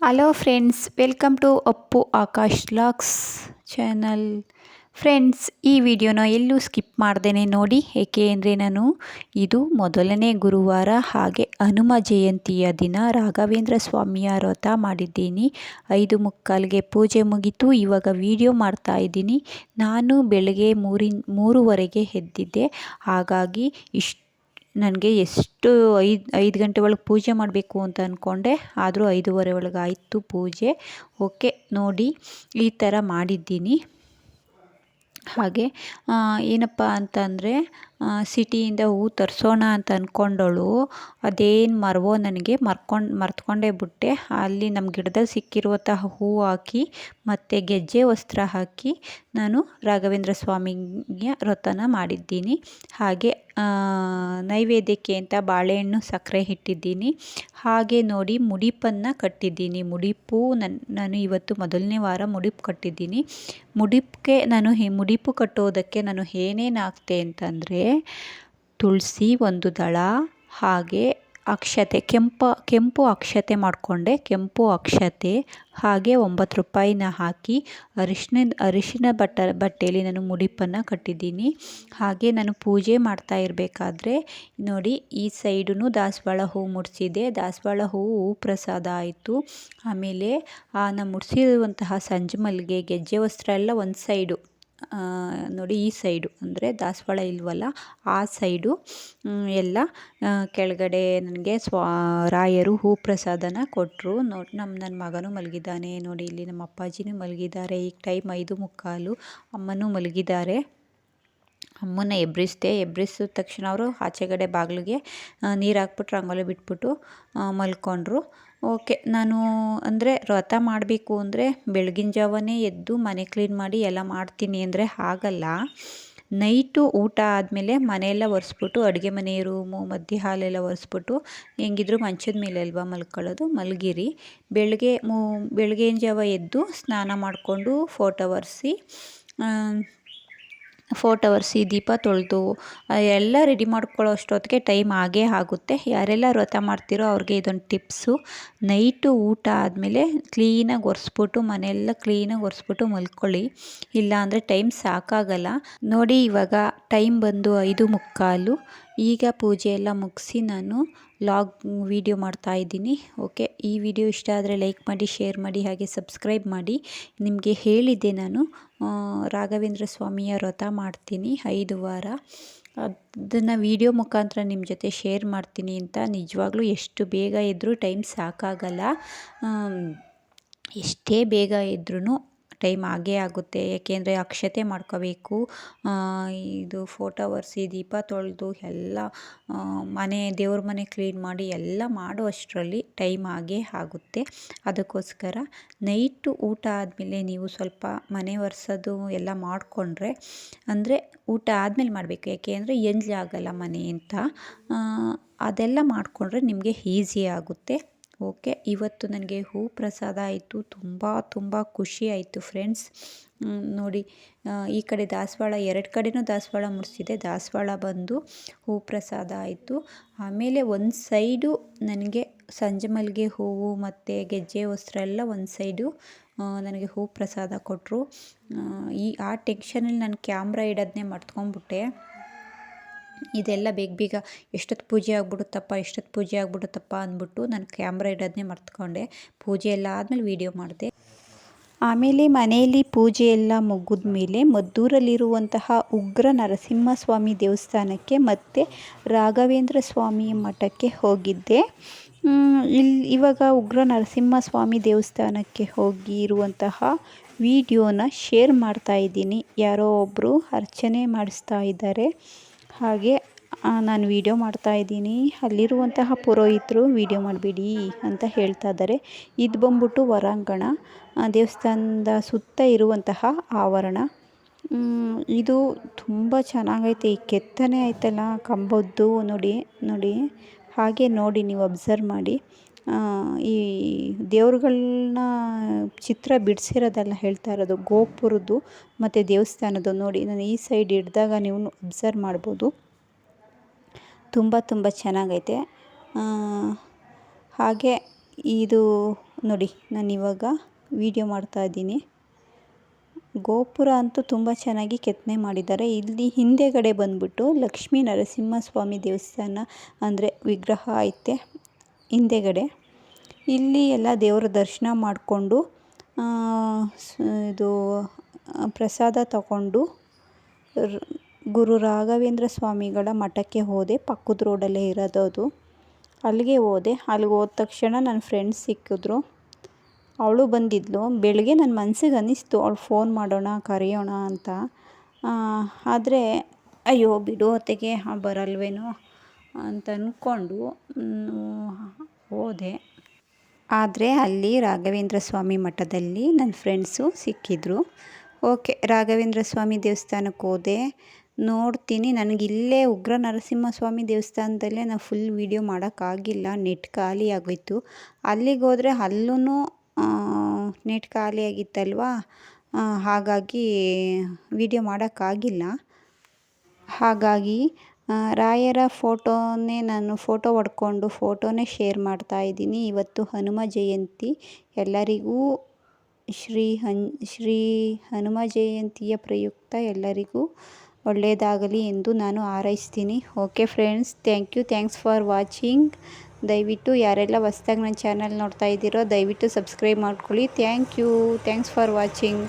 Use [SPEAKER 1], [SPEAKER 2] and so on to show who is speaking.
[SPEAKER 1] Hello friends, welcome to Appu Akash locks channel. Friends, ಈ ವಿಡಿಯೋನ ಎಲ್ಲೂ ಸ್ಕಿಪ್ ಮಾಡ್ದೇನೆ ನೋಡಿ, ಏಕೆ ಅಂದರೆ ಇದು ಮೊದಲನೇ ಗುರುವಾರ, ಹಾಗೆ ಹನುಮ ಜಯಂತಿಯ ದಿನ ರಾಘವೇಂದ್ರ ಸ್ವಾಮಿಯ ವ್ರತ ಮಾಡಿದ್ದೀನಿ. 5:45ಗೆ ಪೂಜೆ ಮುಗೀತು. ಇವಾಗ ವಿಡಿಯೋ ಮಾಡ್ತಾ ಇದ್ದೀನಿ. ನಾನು ಬೆಳಗ್ಗೆ 3:30ಗೆ ಎದ್ದಿದ್ದೆ. ಹಾಗಾಗಿ ನನಗೆ ಎಷ್ಟು 5 ಗಂಟೆ ಒಳಗೆ ಪೂಜೆ ಮಾಡಬೇಕು ಅಂತ ಅಂದ್ಕೊಂಡೆ, ಆದರೂ 5:30 ಒಳಗೆ ಆಯಿತು ಪೂಜೆ. ಓಕೆ, ನೋಡಿ ಈ ಥರ ಮಾಡಿದ್ದೀನಿ. ಹಾಗೆ ಏನಪ್ಪ ಅಂತಂದರೆ, ಸಿಟಿಯಿಂದ ಹೂ ತರಿಸೋಣ ಅಂತ ಅಂದ್ಕೊಂಡವಳು ಅದೇನು ಮರವೋ ನನಗೆ ಮರ್ತ್ಕೊಂಡೇ ಬಿಟ್ಟೆ. ಅಲ್ಲಿ ನಮ್ಮ ಗಿಡದಲ್ಲಿ ಸಿಕ್ಕಿರುವಂತಹ ಹೂವು ಹಾಕಿ ಮತ್ತು ಗೆಜ್ಜೆ ವಸ್ತ್ರ ಹಾಕಿ ನಾನು ರಾಘವೇಂದ್ರ ಸ್ವಾಮಿಗೆ ವ್ರತನ ಮಾಡಿದ್ದೀನಿ. ಹಾಗೆ ನೈವೇದ್ಯಕ್ಕೆ ಅಂತ ಬಾಳೆಹಣ್ಣು ಸಕ್ಕರೆ ಇಟ್ಟಿದ್ದೀನಿ. ಹಾಗೆ ನೋಡಿ, ಮುಡಿಪನ್ನು ಕಟ್ಟಿದ್ದೀನಿ. ಮುಡಿಪು ನಾನು ಇವತ್ತು ಮೊದಲನೇ ವಾರ ಮುಡಿಪು ಕಟ್ಟಿದ್ದೀನಿ. ಮುಡಿಪು ಕಟ್ಟೋದಕ್ಕೆ ನಾನು ಏನೇನು ಹಾಕ್ತೆ ಅಂತಂದರೆ, ತುಳಸಿ 1 ದಳ, ಹಾಗೆ ಅಕ್ಷತೆ, ಕೆಂಪು ಅಕ್ಷತೆ ಮಾಡಿಕೊಂಡೆ. ಕೆಂಪು ಅಕ್ಷತೆ ಹಾಗೆ 9 ರೂಪಾಯಿನ ಹಾಕಿ ಅರಿಶಿನ ಬಟ್ಟೆಯಲ್ಲಿ ನಾನು ಮುಡಿಪನ್ನು ಕಟ್ಟಿದ್ದೀನಿ. ಹಾಗೆ ನಾನು ಪೂಜೆ ಮಾಡ್ತಾ ಇರಬೇಕಾದ್ರೆ ನೋಡಿ, ಈ ಸೈಡೂ ದಾಸವಾಳ ಹೂವು ಮುಡಿಸಿದೆ. ದಾಸವಾಳ ಹೂವು ಪ್ರಸಾದ ಆಯಿತು. ಆಮೇಲೆ ನಾನು ಮುಡಿಸಿರುವಂತಹ ಸಂಜೆ ಮಲ್ಲಿಗೆ, ಗೆಜ್ಜೆ ವಸ್ತ್ರ ಎಲ್ಲ ಒಂದು ಸೈಡು ನೋಡಿ, ಈ ಸೈಡು ಅಂದರೆ ದಾಸವಾಳ ಇಲ್ವಲ್ಲ, ಆ ಸೈಡು ಎಲ್ಲ ಕೆಳಗಡೆ ನನಗೆ ರಾಯರು ಹೂ ಪ್ರಸಾದನ ಕೊಟ್ಟರು. ನನ್ನ ಮಗನೂ ಮಲಗಿದ್ದಾನೆ ನೋಡಿ, ಇಲ್ಲಿ ನಮ್ಮ ಅಪ್ಪಾಜಿನೂ ಮಲಗಿದ್ದಾರೆ. ಈಗ ಟೈಮ್ 5:45, ಅಮ್ಮನೂ ಮಲಗಿದ್ದಾರೆ. ಅಮ್ಮನ ಎಬ್ರಿಸಿದ ತಕ್ಷಣ ಅವರು ಆಚೆಗಡೆ ಬಾಗಿಲಿಗೆ ನೀರು ಹಾಕ್ಬಿಟ್ಟು ರಂಗೋಲಿ ಬಿಟ್ಬಿಟ್ಟು ಮಲ್ಕೊಂಡ್ರು. ಓಕೆ, ನಾನು ಅಂದರೆ ವ್ರತ ಮಾಡಬೇಕು ಅಂದರೆ ಬೆಳಗಿನ ಜಾವನೇ ಎದ್ದು ಮನೆ ಕ್ಲೀನ್ ಮಾಡಿ ಎಲ್ಲ ಮಾಡ್ತೀನಿ ಅಂದರೆ ಆಗಲ್ಲ. ನೈಟು ಊಟ ಆದಮೇಲೆ ಮನೆಯೆಲ್ಲ ಒರೆಸ್ಬಿಟ್ಟು, ಅಡುಗೆ ಮನೆ ರೂಮು ಮಧ್ಯೆ ಹಾಲೆಲ್ಲ ಒರೆಸ್ಬಿಟ್ಟು, ಹೆಂಗಿದ್ರು ಮಂಚದ ಮೇಲೆ ಅಲ್ವಾ ಮಲ್ಕೊಳ್ಳೋದು, ಮಲಗಿರಿ. ಬೆಳಗಿನ ಜಾವ ಎದ್ದು ಸ್ನಾನ ಮಾಡಿಕೊಂಡು ಫೋಟೋ ಒರೆಸಿ ದೀಪ ತೊಳೆದು ಎಲ್ಲ ರೆಡಿ ಮಾಡ್ಕೊಳ್ಳೋ ಅಷ್ಟೊತ್ತಿಗೆ ಟೈಮ್ ಆಗೇ ಆಗುತ್ತೆ. ಯಾರೆಲ್ಲ ವ್ರತ ಮಾಡ್ತೀರೋ ಅವ್ರಿಗೆ ಇದೊಂದು ಟಿಪ್ಸು. ನೈಟು ಊಟ ಆದಮೇಲೆ ಕ್ಲೀನಾಗಿ ಒರೆಸ್ಬಿಟ್ಟು, ಮನೆಯೆಲ್ಲ ಕ್ಲೀನಾಗಿ ಒರೆಸ್ಬಿಟ್ಟು ಮಲ್ಕೊಳ್ಳಿ. ಇಲ್ಲ ಅಂದರೆ ಟೈಮ್ ಸಾಕಾಗಲ್ಲ. ನೋಡಿ, ಇವಾಗ ಟೈಮ್ ಬಂದು 5:45. ಈಗ ಪೂಜೆ ಎಲ್ಲ ಮುಗಿಸಿ ನಾನು ವಿಡಿಯೋ ಮಾಡ್ತಾ ಇದ್ದೀನಿ. ಓಕೆ, ಈ ವಿಡಿಯೋ ಇಷ್ಟ ಆದರೆ ಲೈಕ್ ಮಾಡಿ, ಶೇರ್ ಮಾಡಿ, ಹಾಗೆ ಸಬ್ಸ್ಕ್ರೈಬ್ ಮಾಡಿ. ನಿಮಗೆ ಹೇಳಿದ್ದೆ ನಾನು ರಾಘವೇಂದ್ರ ಸ್ವಾಮಿಯ ವ್ರತ ಮಾಡ್ತೀನಿ 5 ವಾರ. ಅದನ್ನು ವಿಡಿಯೋ ಮುಖಾಂತರ ನಿಮ್ಮ ಜೊತೆ ಶೇರ್ ಮಾಡ್ತೀನಿ ಅಂತ. ನಿಜವಾಗ್ಲೂ ಎಷ್ಟು ಬೇಗ ಇದ್ದರೂ ಟೈಮ್ ಸಾಕಾಗಲ್ಲ. ಎಷ್ಟೇ ಬೇಗ ಇದ್ರೂ ಟೈಮ್ ಆಗೇ ಆಗುತ್ತೆ. ಏಕೆಂದರೆ ಅಕ್ಷತೆ ಮಾಡ್ಕೋಬೇಕು, ಇದು ಫೋಟೋ ಒರೆಸಿ ದೀಪ ತೊಳೆದು ಎಲ್ಲ ದೇವ್ರ ಮನೆ ಕ್ಲೀನ್ ಮಾಡಿ ಎಲ್ಲ ಮಾಡೋ ಅಷ್ಟರಲ್ಲಿ ಟೈಮ್ ಆಗೇ ಆಗುತ್ತೆ. ಅದಕ್ಕೋಸ್ಕರ ನೈಟು ಊಟ ಆದಮೇಲೆ ನೀವು ಸ್ವಲ್ಪ ಮನೆ ಒರೆಸೋದು ಎಲ್ಲ ಮಾಡಿಕೊಂಡ್ರೆ, ಅಂದರೆ ಊಟ ಆದಮೇಲೆ ಮಾಡಬೇಕು, ಏಕೆಂದರೆ ಆಗಲ್ಲ ಮನೆ ಅಂತ. ಅದೆಲ್ಲ ಮಾಡಿಕೊಂಡ್ರೆ ನಿಮಗೆ ಈಸಿ ಆಗುತ್ತೆ. ಓಕೆ, ಇವತ್ತು ನನಗೆ ಹೂ ಪ್ರಸಾದ ಆಯಿತು. ತುಂಬ ಖುಷಿ ಆಯಿತು ಫ್ರೆಂಡ್ಸ್. ನೋಡಿ, ಈ ಕಡೆ ದಾಸವಾಳ 2 ಕಡೆನೂ ದಾಸವಾಳ ಮುಡಿಸಿದೆ. ದಾಸವಾಳ ಬಂದು ಹೂ ಪ್ರಸಾದ ಆಯಿತು. ಆಮೇಲೆ ಒಂದು ಸೈಡು ನನಗೆ ಸಂಜೆ ಮಲ್ಲಿಗೆ ಹೂವು ಮತ್ತು ಗೆಜ್ಜೆ ವಸ್ತ್ರ ಎಲ್ಲ ಒಂದು ಸೈಡು ನನಗೆ ಹೂ ಪ್ರಸಾದ ಕೊಟ್ಟರು. ಆ ಟೆನ್ಷನಲ್ಲಿ ನಾನು ಕ್ಯಾಮ್ರಾ ಇಡೋದನ್ನೇ ಮರ್ತ್ಕೊಂಡ್ಬಿಟ್ಟೆ. ಇದೆಲ್ಲ ಬೇಗ ಎಷ್ಟೊತ್ತು ಪೂಜೆ ಆಗ್ಬಿಡುತ್ತಪ್ಪ ಅಂದ್ಬಿಟ್ಟು ನಾನು ಕ್ಯಾಮ್ರಾ ಇಡೋದನ್ನೇ ಮರ್ತ್ಕೊಂಡೆ. ಪೂಜೆ ಎಲ್ಲ ಆದಮೇಲೆ ವೀಡಿಯೋ ಮಾಡಿದೆ. ಆಮೇಲೆ ಮನೆಯಲ್ಲಿ ಪೂಜೆ ಎಲ್ಲ ಮುಗಿದ ಮೇಲೆ ಮದ್ದೂರಲ್ಲಿರುವಂತಹ ಉಗ್ರ ನರಸಿಂಹಸ್ವಾಮಿ ದೇವಸ್ಥಾನಕ್ಕೆ ಮತ್ತು ರಾಘವೇಂದ್ರ ಸ್ವಾಮಿ ಮಠಕ್ಕೆ ಹೋಗಿದ್ದೆ. ಇವಾಗ ಉಗ್ರ ನರಸಿಂಹಸ್ವಾಮಿ ದೇವಸ್ಥಾನಕ್ಕೆ ಹೋಗಿರುವಂತಹ ವಿಡಿಯೋನ ಶೇರ್ ಮಾಡ್ತಾ ಇದ್ದೀನಿ. ಯಾರೋ ಒಬ್ಬರು ಅರ್ಚನೆ ಮಾಡಿಸ್ತಾ ಇದ್ದಾರೆ. ಹಾಗೆ ನಾನು ವಿಡಿಯೋ ಮಾಡ್ತಾ ಇದ್ದೀನಿ. ಅಲ್ಲಿರುವಂತಹ ಪುರೋಹಿತರು ವಿಡಿಯೋ ಮಾಡಬೇಡಿ ಅಂತ ಹೇಳ್ತಾ ಇದ್ದಾರೆ. ಇದು ಬಂದ್ಬಿಟ್ಟು ಹೊರಾಂಗಣ, ದೇವಸ್ಥಾನದ ಸುತ್ತ ಇರುವಂತಹ ಆವರಣ. ಇದು ತುಂಬ ಚೆನ್ನಾಗೈತೆ. ಈ ಕೆತ್ತನೆ ಆಯ್ತಲ್ಲ ಕಂಬದ್ದು, ನೋಡಿ ಹಾಗೆ ನೋಡಿ, ನೀವು ಅಬ್ಸರ್ವ್ ಮಾಡಿ. ಈ ದೇವ್ರುಗಳನ್ನ ಚಿತ್ರ ಬಿಡಿಸಿರೋದೆಲ್ಲ ಹೇಳ್ತಾ ಇರೋದು, ಗೋಪುರದ್ದು ಮತ್ತು ದೇವಸ್ಥಾನದ್ದು. ನೋಡಿ, ನಾನು ಈ ಸೈಡ್ ಹಿಡ್ದಾಗ ನೀವು ಅಬ್ಸರ್ವ್ ಮಾಡ್ಬೋದು. ತುಂಬ ಚೆನ್ನಾಗೈತೆ. ಹಾಗೆ ಇದು ನೋಡಿ ನಾನಿವಾಗ ವಿಡಿಯೋ ಮಾಡ್ತಾಯಿದ್ದೀನಿ. ಗೋಪುರ ಅಂತೂ ತುಂಬ ಚೆನ್ನಾಗಿ ಕೆತ್ತನೆ ಮಾಡಿದ್ದಾರೆ. ಇಲ್ಲಿ ಹಿಂದೆಗಡೆ ಬಂದ್ಬಿಟ್ಟು ಲಕ್ಷ್ಮೀ ನರಸಿಂಹಸ್ವಾಮಿ ದೇವಸ್ಥಾನ ಅಂದರೆ ವಿಗ್ರಹ ಐತೆ ಹಿಂದೆಗಡೆ. ಇಲ್ಲಿ ಎಲ್ಲ ದೇವರ ದರ್ಶನ ಮಾಡಿಕೊಂಡು ಇದು ಪ್ರಸಾದ ತಗೊಂಡು ಗುರು ರಾಘವೇಂದ್ರ ಸ್ವಾಮಿಗಳ ಮಠಕ್ಕೆ ಹೋದೆ. ಪಕ್ಕದ ರೋಡಲ್ಲೇ ಇರೋದು ಅದು. ಅಲ್ಲಿಗೆ ಹೋದೆ. ಅಲ್ಲಿಗೆ ಹೋದ ತಕ್ಷಣ ನನ್ನ ಫ್ರೆಂಡ್ಸ್ ಸಿಕ್ಕಿದ್ರು. ಅವಳು ಬಂದಿದ್ಲು. ಬೆಳಗ್ಗೆ ನನ್ನ ಮನಸ್ಸಿಗೆ ಅನ್ನಿಸ್ತು ಅವಳು ಫೋನ್ ಮಾಡೋಣ ಕರೆಯೋಣ ಅಂತ. ಆದರೆ ಅಯ್ಯೋ ಬಿಡು ಹೊತ್ತಿಗೆ ಬರಲ್ವೇನೋ ಅಂತ ಅಂದ್ಕೊಂಡು ಹೋದೆ. ಆದರೆ ಅಲ್ಲಿ ರಾಘವೇಂದ್ರ ಸ್ವಾಮಿ ಮಠದಲ್ಲಿ ನನ್ನ ಫ್ರೆಂಡ್ಸು ಸಿಕ್ಕಿದ್ರು. ಓಕೆ, ರಾಘವೇಂದ್ರ ಸ್ವಾಮಿ ದೇವಸ್ಥಾನಕ್ಕೆ ಹೋದೆ. ನೋಡ್ತೀನಿ, ನನಗಿಲ್ಲೇ ಉಗ್ರ ನರಸಿಂಹಸ್ವಾಮಿ ದೇವಸ್ಥಾನದಲ್ಲೇ ನಾನು ಫುಲ್ ವೀಡಿಯೋ ಮಾಡೋಕ್ಕಾಗಿಲ್ಲ, ನೆಟ್ ಖಾಲಿ ಆಗೋಯ್ತು. ಅಲ್ಲಿಗೆ ಹೋದರೆ ಅಲ್ಲೂ ನೆಟ್ ಖಾಲಿ ಆಗಿತ್ತಲ್ವ, ಹಾಗಾಗಿ ವೀಡಿಯೋ ಮಾಡೋಕ್ಕಾಗಿಲ್ಲ. ಹಾಗಾಗಿ ರಾಯರ ಫೋಟೋನೇ ನಾನು ಫೋಟೋ ಹೊಡ್ಕೊಂಡು ಫೋಟೋನೇ ಶೇರ್ ಮಾಡ್ತಾಯಿದ್ದೀನಿ. ಇವತ್ತು ಹನುಮ ಜಯಂತಿ. ಎಲ್ಲರಿಗೂ ಶ್ರೀ ಹನುಮ ಜಯಂತಿಯ ಪ್ರಯುಕ್ತ ಎಲ್ಲರಿಗೂ ಒಳ್ಳೆಯದಾಗಲಿ ಎಂದು ನಾನು ಹಾರೈಸ್ತೀನಿ. Okay friends, thanks for watching. ದಯವಿಟ್ಟು ಯಾರೆಲ್ಲ ಹೊಸ್ದಾಗಿ ನನ್ನ ಚಾನಲ್ ನೋಡ್ತಾ ಇದ್ದೀರೋ ದಯವಿಟ್ಟು ಸಬ್ಸ್ಕ್ರೈಬ್ ಮಾಡ್ಕೊಳ್ಳಿ. Thanks for watching.